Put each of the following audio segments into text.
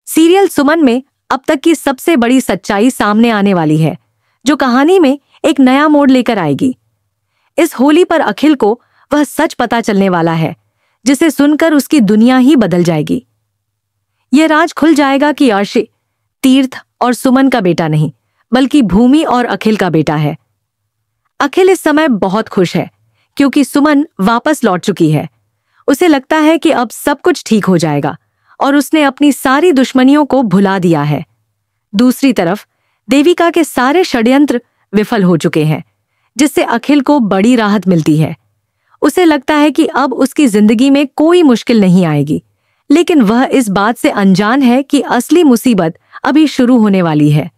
Serial सुमन में अब तक की सबसे बड़ी सच्चाई सामने आने वाली है, जो कहानी में एक नया मोड़ लेकर आएगी। इस होली पर अखिल को वह सच पता चलने वाला है, जिसे सुनकर उसकी दुनिया ही बदल जाएगी। यह राज खुल जाएगा कि अर्शी तीर्थ और सुमन का बेटा नहीं, बल्कि भूमि और अखिल का बेटा है। अखिल इस समय बहुत खुश है, क्योंकि सुमन वापस लौट चुकी है। उसे लगता है कि अब सब कुछ ठीक हो जाएगा और उसने अपनी सारी दुश्मनियों को भुला दिया है। दूसरी तरफ देविका के सारे षड्यंत्र विफल हो चुके हैं, जिससे अखिल को बड़ी राहत मिलती है। उसे लगता है कि अब उसकी जिंदगी में कोई मुश्किल नहीं आएगी, लेकिन वह इस बात से अनजान है कि असली मुसीबत अभी शुरू होने वाली है।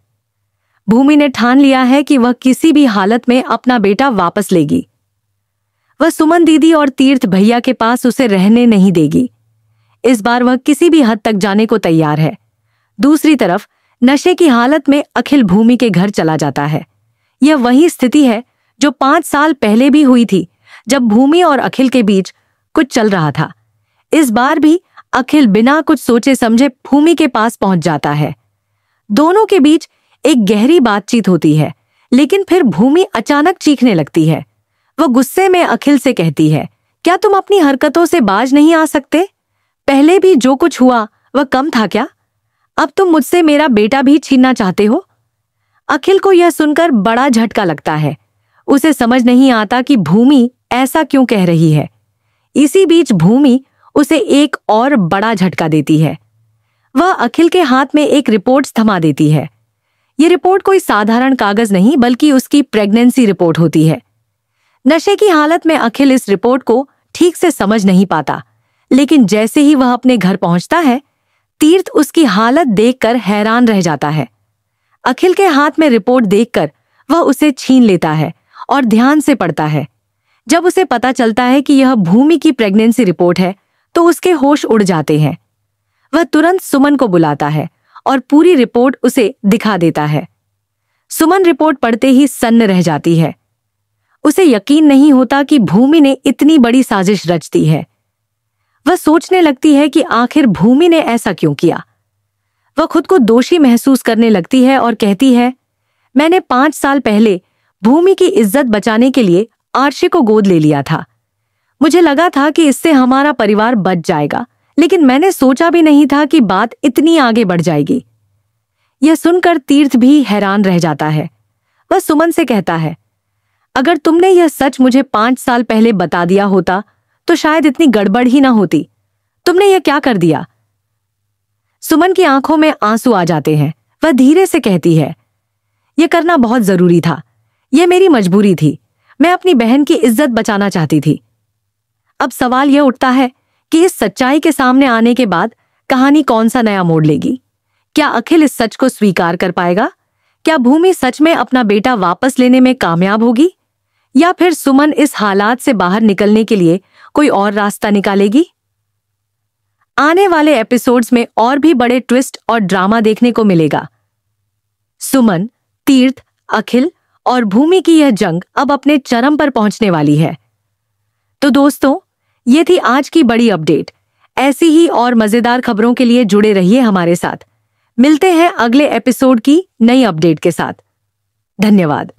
भूमि ने ठान लिया है कि वह किसी भी हालत में अपना बेटा वापस लेगी। वह सुमन दीदी और तीर्थ भैया के पास उसे रहने नहीं देगी। इस बार वह किसी भी हद तक जाने को तैयार है। दूसरी तरफ नशे की हालत में अखिल भूमि के घर चला जाता है। यह वही स्थिति है जो 5 साल पहले भी हुई थी, जब भूमि और अखिल के बीच कुछ चल रहा था। इस बार भी अखिल बिना कुछ सोचे समझे भूमि के पास पहुंच जाता है। दोनों के बीच एक गहरी बातचीत होती है, लेकिन फिर भूमि अचानक चीखने लगती है। वह गुस्से में अखिल से कहती है, क्या तुम अपनी हरकतों से बाज नहीं आ सकते? पहले भी जो कुछ हुआ वह कम था क्या? अब तुम मुझसे मेरा बेटा भी छीनना चाहते हो? अखिल को यह सुनकर बड़ा झटका लगता है। उसे समझ नहीं आता कि भूमि ऐसा क्यों कह रही है। इसी बीच भूमि उसे एक और बड़ा झटका देती है। वह अखिल के हाथ में एक रिपोर्ट थमा देती है। यह रिपोर्ट कोई साधारण कागज नहीं, बल्कि उसकी प्रेगनेंसी रिपोर्ट होती है। नशे की हालत में अखिल इस रिपोर्ट को ठीक से समझ नहीं पाता, लेकिन जैसे ही वह अपने घर पहुंचता है, तीर्थ उसकी हालत देखकर हैरान रह जाता है। अखिल के हाथ में रिपोर्ट देखकर वह उसे छीन लेता है और ध्यान से पढ़ता है। जब उसे पता चलता है कि यह भूमि की प्रेगनेंसी रिपोर्ट है, तो उसके होश उड़ जाते हैं। वह तुरंत सुमन को बुलाता है और पूरी रिपोर्ट उसे दिखा देता है। सुमन रिपोर्ट पढ़ते ही सन्न रह जाती है। उसे यकीन नहीं होता कि भूमि ने इतनी बड़ी साजिश रच दी है। वह सोचने लगती है कि आखिर भूमि ने ऐसा क्यों किया। वह खुद को दोषी महसूस करने लगती है और कहती है, मैंने 5 साल पहले भूमि की इज्जत बचाने के लिए आर्शी को गोद ले लिया था। मुझे लगा था कि इससे हमारा परिवार बच जाएगा, लेकिन मैंने सोचा भी नहीं था कि बात इतनी आगे बढ़ जाएगी। यह सुनकर तीर्थ भी हैरान रह जाता है। वह सुमन से कहता है, अगर तुमने यह सच मुझे 5 साल पहले बता दिया होता तो शायद इतनी गड़बड़ ही ना होती। तुमने यह क्या कर दिया? सुमन की आंखों में आंसू आ जाते हैं। वह धीरे से कहती है, यह करना बहुत जरूरी था। यह मेरी मजबूरी थी। मैं अपनी बहन की इज्जत बचाना चाहती थी। अब सवाल यह उठता है कि इस सच्चाई के सामने आने के बाद कहानी कौन सा नया मोड़ लेगी? क्या अखिल इस सच को स्वीकार कर पाएगा? क्या भूमि सच में अपना बेटा वापस लेने में कामयाब होगी? या फिर सुमन इस हालात से बाहर निकलने के लिए कोई और रास्ता निकालेगी? आने वाले एपिसोड्स में और भी बड़े ट्विस्ट और ड्रामा देखने को मिलेगा। सुमन, तीर्थ, अखिल और भूमि की यह जंग अब अपने चरम पर पहुंचने वाली है। तो दोस्तों, ये थी आज की बड़ी अपडेट। ऐसी ही और मजेदार खबरों के लिए जुड़े रहिए हमारे साथ। मिलते हैं अगले एपिसोड की नई अपडेट के साथ। धन्यवाद।